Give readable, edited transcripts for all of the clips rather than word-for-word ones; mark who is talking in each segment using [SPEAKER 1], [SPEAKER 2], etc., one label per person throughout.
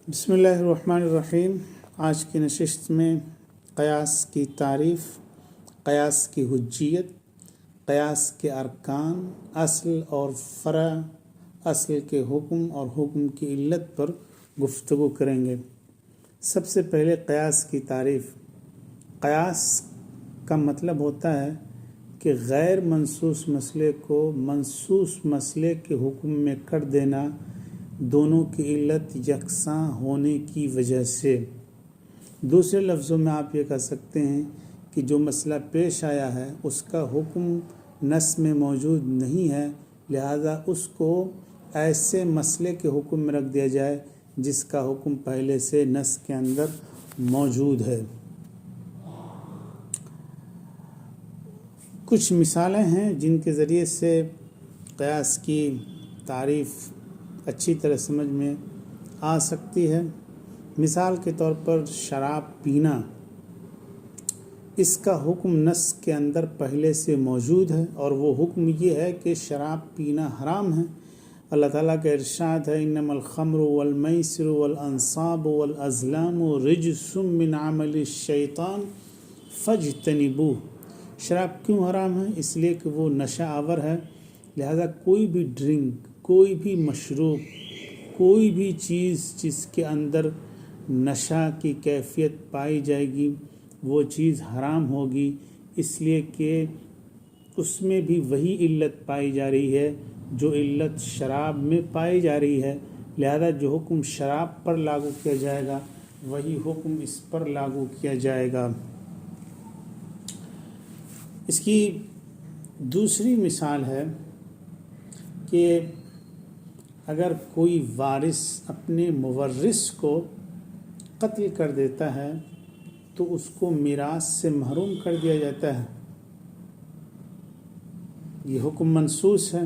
[SPEAKER 1] بسم اللہ الرحمن الرحیم۔ آج کی نشست میں قیاس کی تعریف، قیاس کی حجیت، قیاس کے ارکان، اصل اور فرع، اصل کے حکم اور حکم کی علت پر گفتگو کریں گے۔ سب سے پہلے قیاس کی تعریف۔ قیاس کا مطلب ہوتا ہے کہ غیر منصوص مسئلے کو منصوص مسئلے کے حکم میں کر دینا، دونوں کی علت یکساں ہونے کی وجہ سے۔ دوسرے لفظوں میں آپ یہ کہہ سکتے ہیں کہ جو مسئلہ پیش آیا ہے اس کا حکم نص میں موجود نہیں ہے، لہذا اس کو ایسے مسئلے کے حکم میں رکھ دیا جائے جس کا حکم پہلے سے نص کے اندر موجود ہے۔ کچھ مثالیں ہیں جن کے ذریعے سے قیاس کی تعریف اچھی طرح سمجھ میں آ سکتی ہے۔ مثال کے طور پر شراب پینا، اس کا حکم نص کے اندر پہلے سے موجود ہے، اور وہ حکم یہ ہے کہ شراب پینا حرام ہے۔ اللہ تعالیٰ کا ارشاد ہے انما الخمر والمیسر والانصاب والازلام رجس من عمل الشیطان فاجتنبوہ۔ شراب کیوں حرام ہے؟ اس لیے کہ وہ نشہ آور ہے، لہذا کوئی بھی ڈرنک، کوئی بھی مشروب، کوئی بھی چیز جس کے اندر نشہ کی کیفیت پائی جائے گی وہ چیز حرام ہوگی، اس لیے کہ اس میں بھی وہی علت پائی جا رہی ہے جو علت شراب میں پائی جا رہی ہے، لہذا جو حکم شراب پر لاگو کیا جائے گا وہی حکم اس پر لاگو کیا جائے گا۔ اس کی دوسری مثال ہے کہ اگر کوئی وارث اپنے مورث کو قتل کر دیتا ہے تو اس کو میراث سے محروم کر دیا جاتا ہے، یہ حکم منصوص ہے۔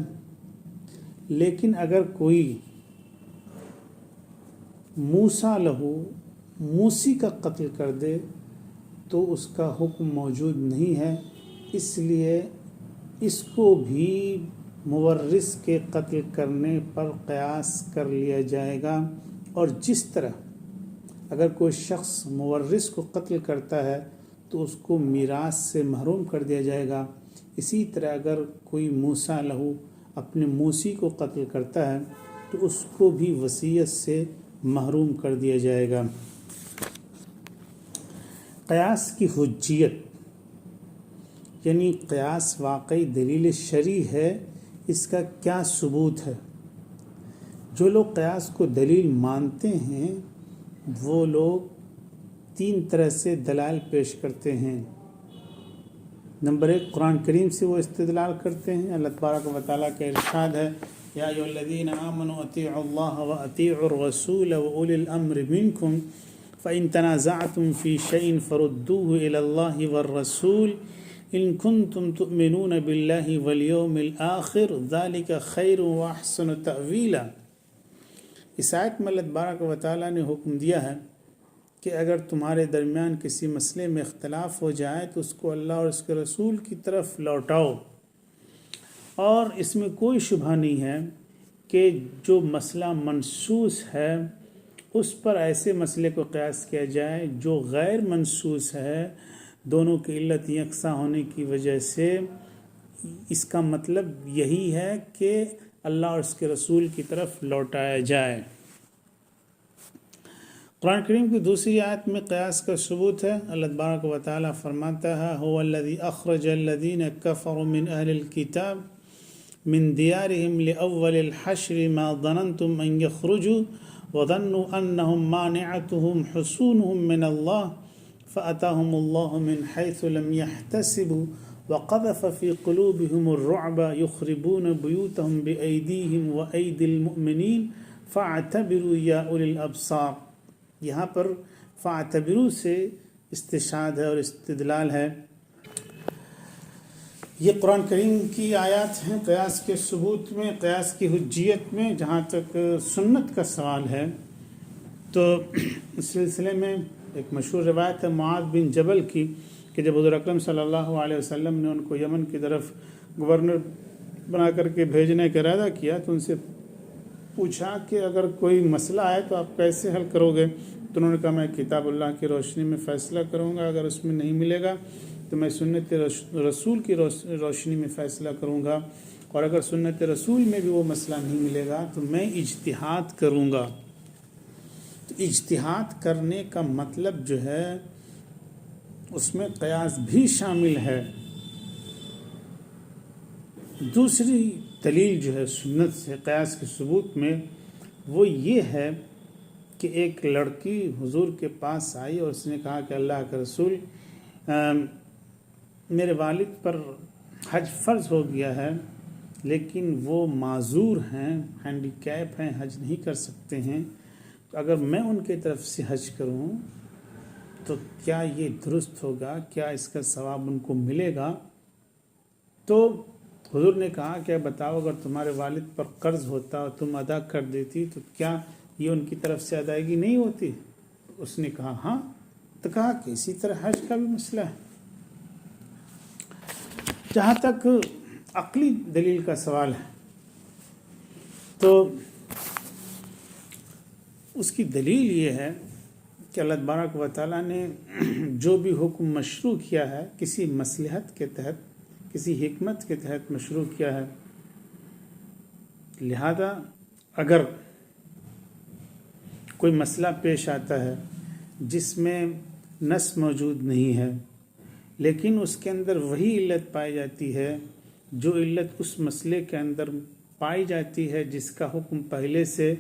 [SPEAKER 1] لیکن اگر کوئی موسیٰ لہو، موسی کا قتل کر دے تو اس کا حکم موجود نہیں ہے، اس لیے اس کو بھی مورث کے قتل کرنے پر قیاس کر لیا جائے گا۔ اور جس طرح اگر کوئی شخص مورث کو قتل کرتا ہے تو اس کو میراث سے محروم کر دیا جائے گا، اسی طرح اگر کوئی موسیٰ لہو اپنے موسی کو قتل کرتا ہے تو اس کو بھی وصیت سے محروم کر دیا جائے گا۔ قیاس کی حجیت یعنی قیاس واقعی دلیل شرعی ہے، اس کا کیا ثبوت ہے؟ جو لوگ قیاس کو دلیل مانتے ہیں وہ لوگ تین طرح سے دلائل پیش کرتے ہیں۔ نمبر ایک، قرآن کریم سے وہ استدلال کرتے ہیں۔ اللہ تبارک و تعالیٰ کا ارشاد ہے یا ایھا الذین آمنوا اطیعوا اللہ واطیعوا الرسول واولی الامر منکم فإن تنازعتم فی شیء فردوه الی اللہ والرسول ان کنتم تؤمنون باللہ والیوم الآخر ذلک خیر واحسن تأویلا۔ اس آیت میں اللہ تبارک و تعالیٰ نے حکم دیا ہے کہ اگر تمہارے درمیان کسی مسئلے میں اختلاف ہو جائے تو اس کو اللہ اور اس کے رسول کی طرف لوٹاؤ، اور اس میں کوئی شبہ نہیں ہے کہ جو مسئلہ منصوص ہے اس پر ایسے مسئلے کو قیاس کیا جائے جو غیر منصوص ہے، دونوں کی علت یکساں ہونے کی وجہ سے۔ اس کا مطلب یہی ہے کہ اللہ اور اس کے رسول کی طرف لوٹایا جائے۔ قرآن کریم کی دوسری آیت میں قیاس کا ثبوت ہے۔ اللہ تبارک و تعالیٰ فرماتا ہے هو الذی اخرج الذین کفروا من اہل الکتاب من دیارهم لأول الحشر ما ظننتم ان یخرجوا وظنوا انهم مانعتهم حصونهم من اللہ فأتاهم الله من حيث لم يحتسبوا وقذف في قلوبهم الرعب يخربون بيوتهم بأيديهم وأيدي المؤمنين فاعتبروا يا أولي الأبصار۔ یہاں پر فاعتبروا سے استشہاد ہے اور استدلال ہے۔ یہ قرآن کریم کی آیات ہیں قیاس کے ثبوت میں، قیاس کی حجیت میں۔ جہاں تک سنت کا سوال ہے تو اس سلسلے میں ایک مشہور روایت ہے معاذ بن جبل کی کہ جب حضور اکرم صلی اللہ علیہ وسلم نے ان کو یمن کی طرف گورنر بنا کر کے بھیجنے کا ارادہ کیا تو ان سے پوچھا کہ اگر کوئی مسئلہ آئے تو آپ کیسے حل کرو گے؟ تو انہوں نے کہا میں کتاب اللہ کی روشنی میں فیصلہ کروں گا، اگر اس میں نہیں ملے گا تو میں سنت رسول کی روشنی میں فیصلہ کروں گا، اور اگر سنت رسول میں بھی وہ مسئلہ نہیں ملے گا تو میں اجتہاد کروں گا۔ تو اجتہاد کرنے کا مطلب جو ہے اس میں قیاس بھی شامل ہے۔ دوسری دلیل جو ہے سنت سے قیاس کے ثبوت میں وہ یہ ہے کہ ایک لڑکی حضور کے پاس آئی اور اس نے کہا کہ اللہ کا رسول، میرے والد پر حج فرض ہو گیا ہے لیکن وہ معذور ہیں، ہینڈی کیپ ہیں، حج نہیں کر سکتے ہیں، تو اگر میں ان کی طرف سے حج کروں تو کیا یہ درست ہوگا؟ کیا اس کا ثواب ان کو ملے گا؟ تو حضور نے کہا کہ بتاؤ، اگر تمہارے والد پر قرض ہوتا اور تم ادا کر دیتی تو کیا یہ ان کی طرف سے ادائیگی نہیں ہوتی؟ اس نے کہا ہاں۔ تو کہا کہ اسی طرح حج کا بھی مسئلہ ہے۔ جہاں تک عقلی دلیل کا سوال ہے تو اس کی دلیل یہ ہے کہ اللہ تبارک و تعالیٰ نے جو بھی حکم مشروع کیا ہے کسی مصلحت کے تحت، کسی حکمت کے تحت مشروع کیا ہے، لہذا اگر کوئی مسئلہ پیش آتا ہے جس میں نص موجود نہیں ہے لیکن اس کے اندر وہی علت پائی جاتی ہے جو علت اس مسئلے کے اندر پائی جاتی ہے جس کا حکم پہلے سے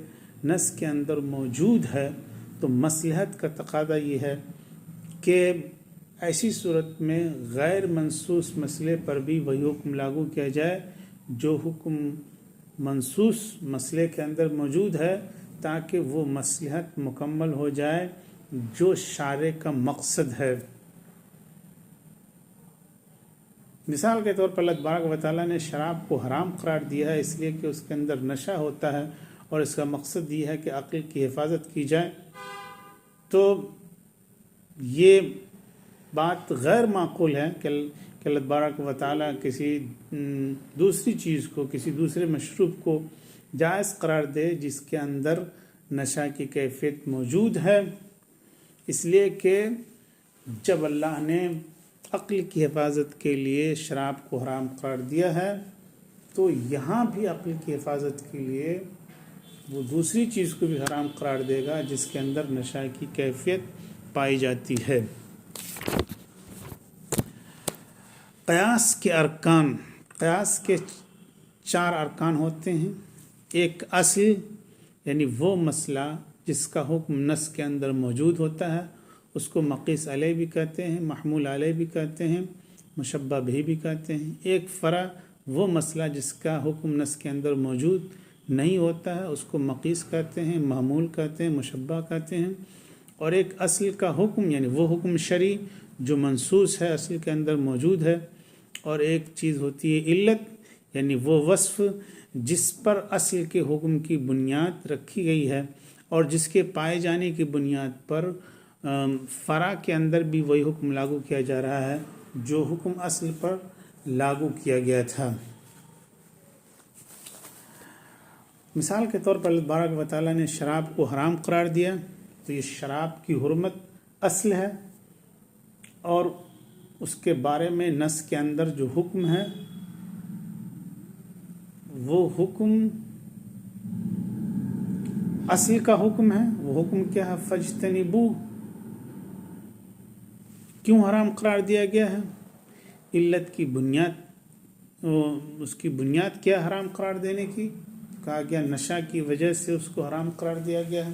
[SPEAKER 1] نص کے اندر موجود ہے، تو مصلحت کا تقاضا یہ ہے کہ ایسی صورت میں غیر منصوص مسئلے پر بھی وہی حکم لاگو کیا جائے جو حکم منصوص مسئلے کے اندر موجود ہے، تاکہ وہ مصلحت مکمل ہو جائے جو شارع کا مقصد ہے۔ مثال کے طور پر اللہ تبارک و تعالیٰ نے شراب کو حرام قرار دیا ہے اس لیے کہ اس کے اندر نشہ ہوتا ہے اور اس کا مقصد یہ ہے کہ عقل کی حفاظت کی جائے، تو یہ بات غیر معقول ہے کہ اللہ تبارک و تعالیٰ کسی دوسری چیز کو، کسی دوسرے مشروب کو جائز قرار دے جس کے اندر نشہ کی کیفیت موجود ہے، اس لیے کہ جب اللہ نے عقل کی حفاظت کے لیے شراب کو حرام قرار دیا ہے تو یہاں بھی عقل کی حفاظت کے لیے وہ دوسری چیز کو بھی حرام قرار دے گا جس کے اندر نشہ کی کیفیت پائی جاتی ہے۔ قیاس کے ارکان، قیاس کے 4 ارکان ہوتے ہیں۔ ایک اصل، یعنی وہ مسئلہ جس کا حکم نص کے اندر موجود ہوتا ہے، اس کو مقیس علیہ بھی کہتے ہیں، محمول علیہ بھی کہتے ہیں، مشبہ بھی کہتے ہیں۔ ایک فرع، وہ مسئلہ جس کا حکم نص کے اندر موجود نہیں ہوتا ہے، اس کو مقیس کہتے ہیں، محمول کہتے ہیں، مشبہ کہتے ہیں۔ اور ایک اصل کا حکم، یعنی وہ حکم شرعی جو منصوص ہے، اصل کے اندر موجود ہے۔ اور ایک چیز ہوتی ہے علت، یعنی وہ وصف جس پر اصل کے حکم کی بنیاد رکھی گئی ہے اور جس کے پائے جانے کی بنیاد پر فرع کے اندر بھی وہی حکم لاگو کیا جا رہا ہے جو حکم اصل پر لاگو کیا گیا تھا۔ مثال کے طور پر اللہ تبارک و تعالیٰ نے شراب کو حرام قرار دیا، تو یہ شراب کی حرمت اصل ہے، اور اس کے بارے میں نص کے اندر جو حکم ہے وہ حکم اصل کا حکم ہے۔ وہ حکم کیا ہے؟ فجتنبو۔ کیوں حرام قرار دیا گیا ہے؟ علت کی بنیاد، اس کی بنیاد کیا حرام قرار دینے کی؟ کہا گیا نشہ کی وجہ سے اس کو حرام قرار دیا گیا ہے۔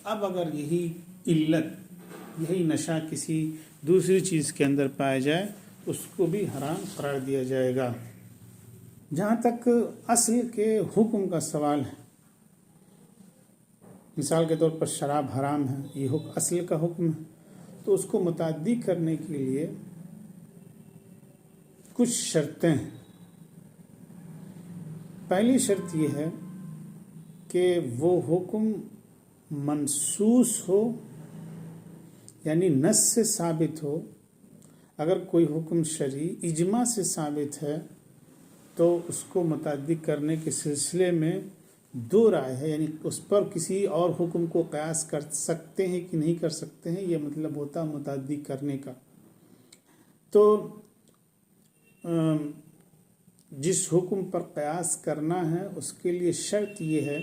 [SPEAKER 1] اب اگر یہی علت، یہی نشہ کسی دوسری چیز کے اندر پایا جائے اس کو بھی حرام قرار دیا جائے گا۔ جہاں تک اصل کے حکم کا سوال ہے، مثال کے طور پر شراب حرام ہے، یہ اصل کا حکم ہے، تو اس کو متعدی کرنے کے لیے کچھ شرطیں ہیں۔ پہلی شرط یہ ہے کہ وہ حکم منصوص ہو، یعنی نص سے ثابت ہو۔ اگر کوئی حکم شرعی اجماع سے ثابت ہے تو اس کو متعدی کرنے کے سلسلے میں دو رائے ہے، یعنی اس پر کسی اور حکم کو قیاس کر سکتے ہیں کہ نہیں کر سکتے ہیں، یہ مطلب ہوتا متعدی کرنے کا۔ تو جس حکم پر قیاس کرنا ہے اس کے لیے شرط یہ ہے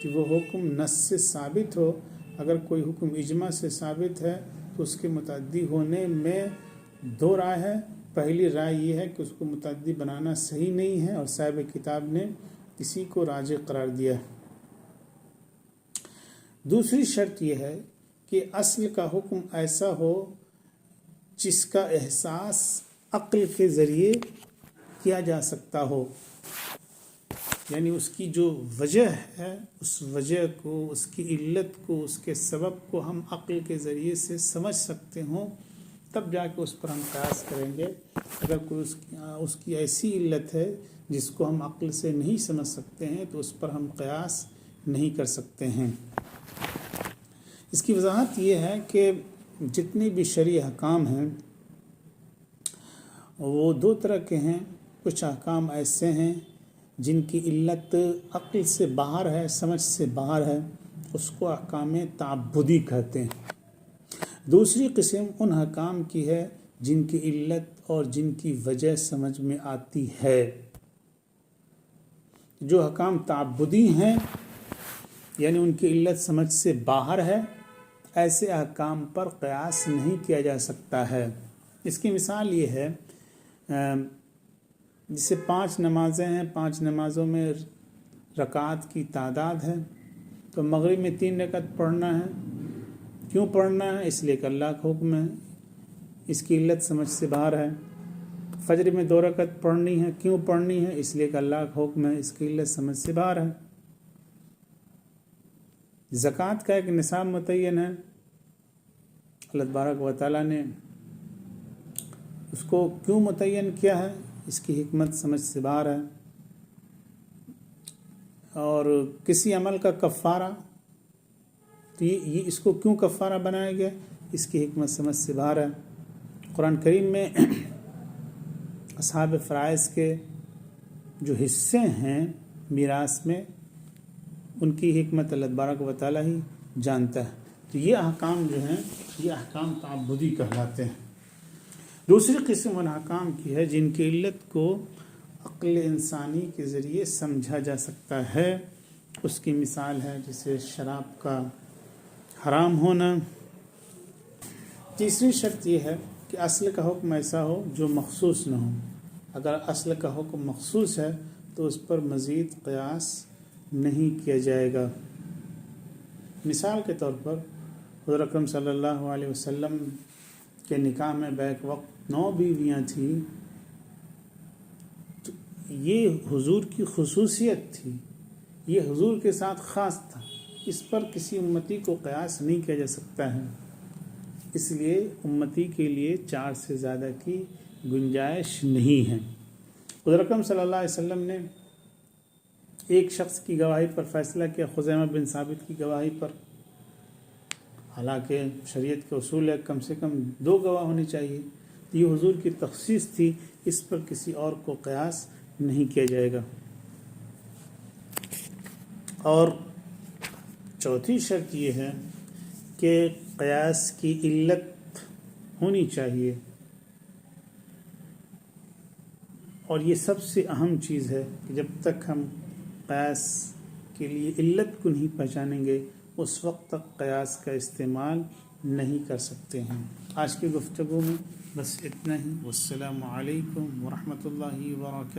[SPEAKER 1] کہ وہ حکم نص سے ثابت ہو۔ اگر کوئی حکم اجماع سے ثابت ہے تو اس کے متعدی ہونے میں دو رائے ہے۔ پہلی رائے یہ ہے کہ اس کو متعدی بنانا صحیح نہیں ہے اور صاحب کتاب نے اسی کو راجح قرار دیا ہے۔ دوسری شرط یہ ہے کہ اصل کا حکم ایسا ہو جس کا احساس عقل کے ذریعے کیا جا سکتا ہو، یعنی اس کی جو وجہ ہے اس وجہ کو، اس کی علت کو، اس کے سبب کو ہم عقل کے ذریعے سے سمجھ سکتے ہوں، تب جا کے اس پر ہم قیاس کریں گے۔ اگر کوئی اس کی ایسی علت ہے جس کو ہم عقل سے نہیں سمجھ سکتے ہیں تو اس پر ہم قیاس نہیں کر سکتے ہیں۔ اس کی وضاحت یہ ہے کہ جتنے بھی شرعی احکام ہیں وہ دو طرح کے ہیں۔ کچھ احکام ایسے ہیں جن کی علت عقل سے باہر ہے، سمجھ سے باہر ہے، اس کو احکام تعبدی کہتے ہیں۔ دوسری قسم ان احکام کی ہے جن کی علت اور جن کی وجہ سمجھ میں آتی ہے۔ جو احکام تعبدی ہیں یعنی ان کی علت سمجھ سے باہر ہے، ایسے احکام پر قیاس نہیں کیا جا سکتا ہے۔ اس کی مثال یہ ہے، جیسے 5 نمازیں ہیں، 5 نمازوں میں رکعات کی تعداد ہے، تو مغرب میں 3 رکعت پڑھنا ہے۔ کیوں پڑھنا ہے؟ اس لیے کہ اللہ کا حکم ہے، اس کی علت سمجھ سے باہر ہے۔ فجر میں 2 رکعت پڑھنی ہے، کیوں پڑھنی ہے؟ اس لیے کہ اللہ کا حکم ہے، اس کی علت سمجھ سے باہر ہے۔ زکوٰۃ کا ایک نصاب متعین ہے، اللہ تبارک و تعالیٰ نے اس کو کیوں متعین کیا ہے؟ اس کی حکمت سمجھ سے باہر ہے۔ اور کسی عمل کا کفارہ، تو یہ اس کو کیوں کفارہ بنایا گیا؟ اس کی حکمت سمجھ سے باہر ہے۔ قرآن کریم میں اصحاب فرائض کے جو حصے ہیں میراث میں، ان کی حکمت اللہ تبارک و تعالیٰ ہی جانتا ہے۔ تو یہ احکام جو ہیں یہ احکام تعبدی کہلاتے ہیں۔ دوسری قسم ان احکام کی ہے جن کی علت کو عقل انسانی کے ذریعے سمجھا جا سکتا ہے۔ اس کی مثال ہے جیسے شراب کا حرام ہونا۔ تیسری شرط یہ ہے کہ اصل کا حکم ایسا ہو جو مخصوص نہ ہو۔ اگر اصل کا حکم مخصوص ہے تو اس پر مزید قیاس نہیں کیا جائے گا۔ مثال کے طور پر حضور اکرم صلی اللہ علیہ وسلم کے نکاح میں بیک وقت 9 بیویاں تھیں، تو یہ حضور کی خصوصیت تھی، یہ حضور کے ساتھ خاص تھا، اس پر کسی امتی کو قیاس نہیں کیا جا سکتا ہے۔ اس لیے امتی کے لیے 4 سے زیادہ کی گنجائش نہیں ہے۔ حضور اکرم صلی اللہ علیہ وسلم نے ایک شخص کی گواہی پر فیصلہ کیا، خزیمہ بن ثابت کی گواہی پر، حالانکہ شریعت کے اصول ہے کم سے کم 2 گواہ ہونے چاہیے۔ یہ حضور کی تخصیص تھی، اس پر کسی اور کو قیاس نہیں کیا جائے گا۔ اور چوتھی شرط یہ ہے کہ قیاس کی علت ہونی چاہیے، اور یہ سب سے اہم چیز ہے کہ جب تک ہم قیاس کے لیے علت کو نہیں پہچانیں گے اس وقت تک قیاس کا استعمال نہیں کر سکتے ہیں۔ آج کی گفتگو میں بس اتنا ہی۔ والسلام علیکم ورحمۃ اللہ وبرکاتہ۔